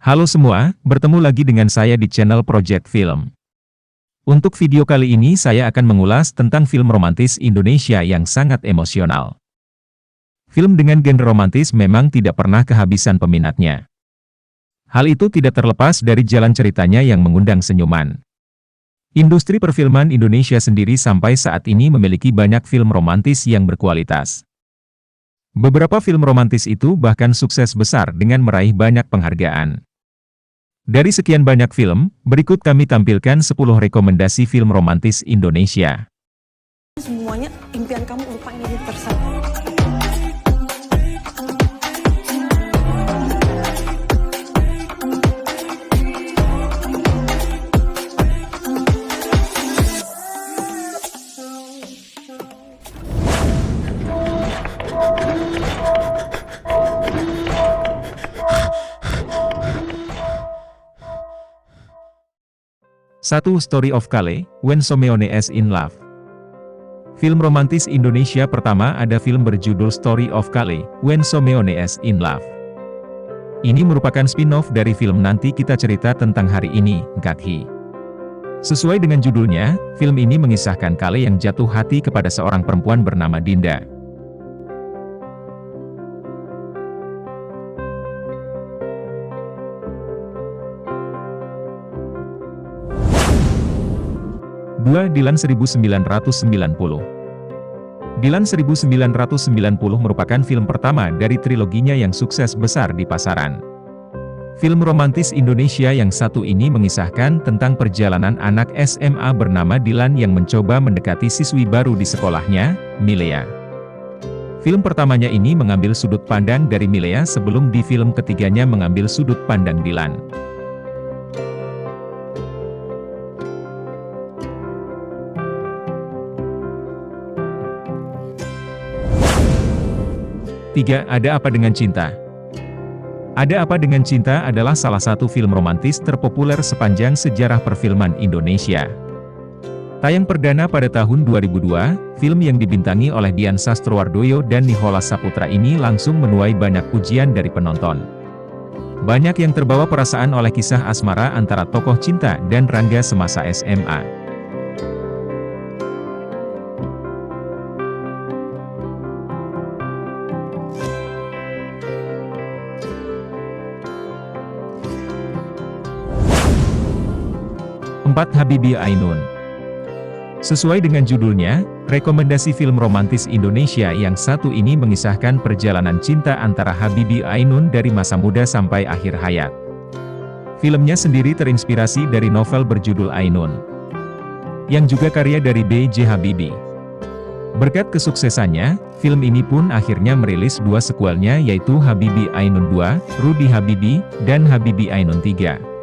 Halo semua, bertemu lagi dengan saya di channel Project Film. Untuk video kali ini saya akan mengulas tentang film romantis Indonesia yang sangat emosional. Film dengan genre romantis memang tidak pernah kehabisan peminatnya. Hal itu tidak terlepas dari jalan ceritanya yang mengundang senyuman. Industri perfilman Indonesia sendiri sampai saat ini memiliki banyak film romantis yang berkualitas. Beberapa film romantis itu bahkan sukses besar dengan meraih banyak penghargaan. Dari sekian banyak film, berikut kami tampilkan 10 rekomendasi film romantis Indonesia. Semuanya impian kamu lupa ini tersatu. Satu Story of Kale, When Someone is in Love. Film romantis Indonesia pertama ada film berjudul Story of Kale, When Someone is in Love. Ini merupakan spin-off dari film Nanti Kita Cerita Tentang Hari Ini, Gathi. Sesuai dengan judulnya, film ini mengisahkan Kale yang jatuh hati kepada seorang perempuan bernama Dinda. Dilan 1990. Dilan 1990 merupakan film pertama dari triloginya yang sukses besar di pasaran. Film romantis Indonesia yang satu ini mengisahkan tentang perjalanan anak SMA bernama Dilan yang mencoba mendekati siswi baru di sekolahnya, Milea. Film pertamanya ini mengambil sudut pandang dari Milea sebelum di film ketiganya mengambil sudut pandang Dilan. Tiga, Ada Apa Dengan Cinta. Ada Apa Dengan Cinta adalah salah satu film romantis terpopuler sepanjang sejarah perfilman Indonesia. Tayang perdana pada tahun 2002, film yang dibintangi oleh Dian Sastrowardoyo dan Nicholas Saputra ini langsung menuai banyak pujian dari penonton. Banyak yang terbawa perasaan oleh kisah asmara antara tokoh cinta dan Rangga semasa SMA. Habibi Ainun. Sesuai dengan judulnya, rekomendasi film romantis Indonesia yang satu ini mengisahkan perjalanan cinta antara Habibi Ainun dari masa muda sampai akhir hayat. Filmnya sendiri terinspirasi dari novel berjudul Ainun, yang juga karya dari B.J. Habibie. Berkat kesuksesannya, film ini pun akhirnya merilis dua sekuelnya yaitu Habibi Ainun 2, Rudy Habibi, dan Habibi Ainun 3.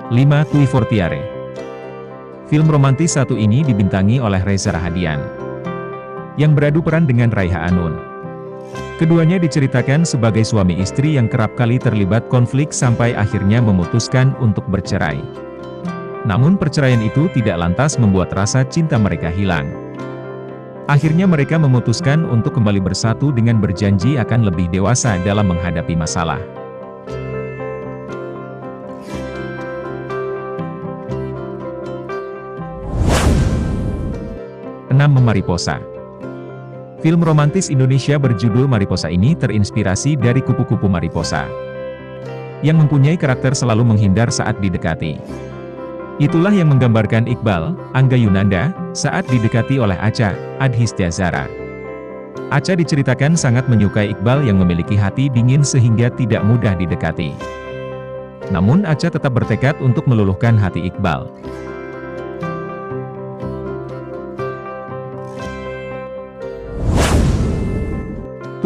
Lima, Kui Fortiare. Film romantis satu ini dibintangi oleh Reza Rahadian, yang beradu peran dengan Raiha Anun. Keduanya diceritakan sebagai suami istri yang kerap kali terlibat konflik sampai akhirnya memutuskan untuk bercerai. Namun perceraian itu tidak lantas membuat rasa cinta mereka hilang. Akhirnya mereka memutuskan untuk kembali bersatu dengan berjanji akan lebih dewasa dalam menghadapi masalah. 6. Mariposa. Film romantis Indonesia berjudul Mariposa ini terinspirasi dari kupu-kupu Mariposa, yang mempunyai karakter selalu menghindar saat didekati. Itulah yang menggambarkan Iqbal, Angga Yunanda, saat didekati oleh Acha, Adhistia Zara. Acha diceritakan sangat menyukai Iqbal yang memiliki hati dingin sehingga tidak mudah didekati. Namun Acha tetap bertekad untuk meluluhkan hati Iqbal.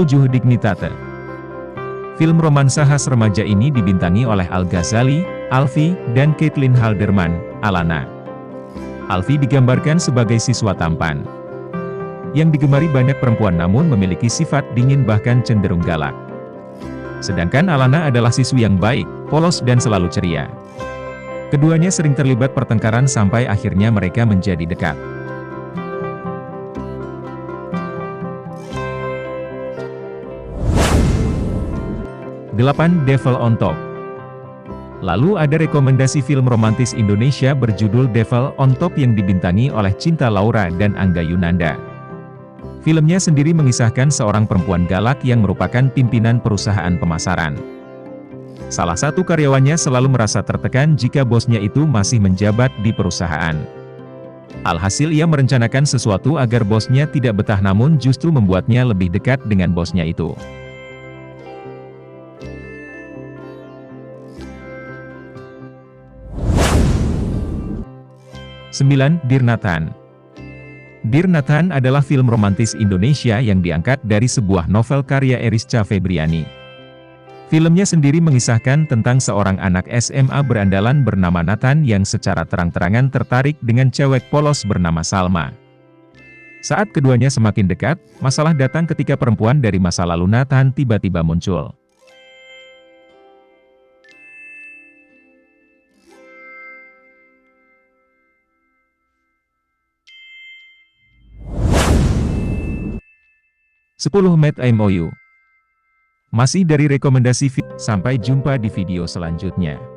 7. Dignitate. Film romansa khas remaja ini dibintangi oleh Al Ghazali, Alfi, dan Caitlin Halderman, Alana. Alfi digambarkan sebagai siswa tampan, yang digemari banyak perempuan namun memiliki sifat dingin bahkan cenderung galak. Sedangkan Alana adalah siswi yang baik, polos dan selalu ceria. Keduanya sering terlibat pertengkaran sampai akhirnya mereka menjadi dekat. 8. Devil on Top. Lalu ada rekomendasi film romantis Indonesia berjudul Devil on Top yang dibintangi oleh Cinta Laura dan Angga Yunanda. Filmnya sendiri mengisahkan seorang perempuan galak yang merupakan pimpinan perusahaan pemasaran. Salah satu karyawannya selalu merasa tertekan jika bosnya itu masih menjabat di perusahaan. Alhasil ia merencanakan sesuatu agar bosnya tidak betah namun justru membuatnya lebih dekat dengan bosnya itu. 9. Dear Nathan. Dear Nathan adalah film romantis Indonesia yang diangkat dari sebuah novel karya Erisca Febriani. Filmnya sendiri mengisahkan tentang seorang anak SMA berandalan bernama Nathan yang secara terang-terangan tertarik dengan cewek polos bernama Salma. Saat keduanya semakin dekat, masalah datang ketika perempuan dari masa lalu Nathan tiba-tiba muncul. Met MOU. Masih dari rekomendasi film, sampai jumpa di video selanjutnya.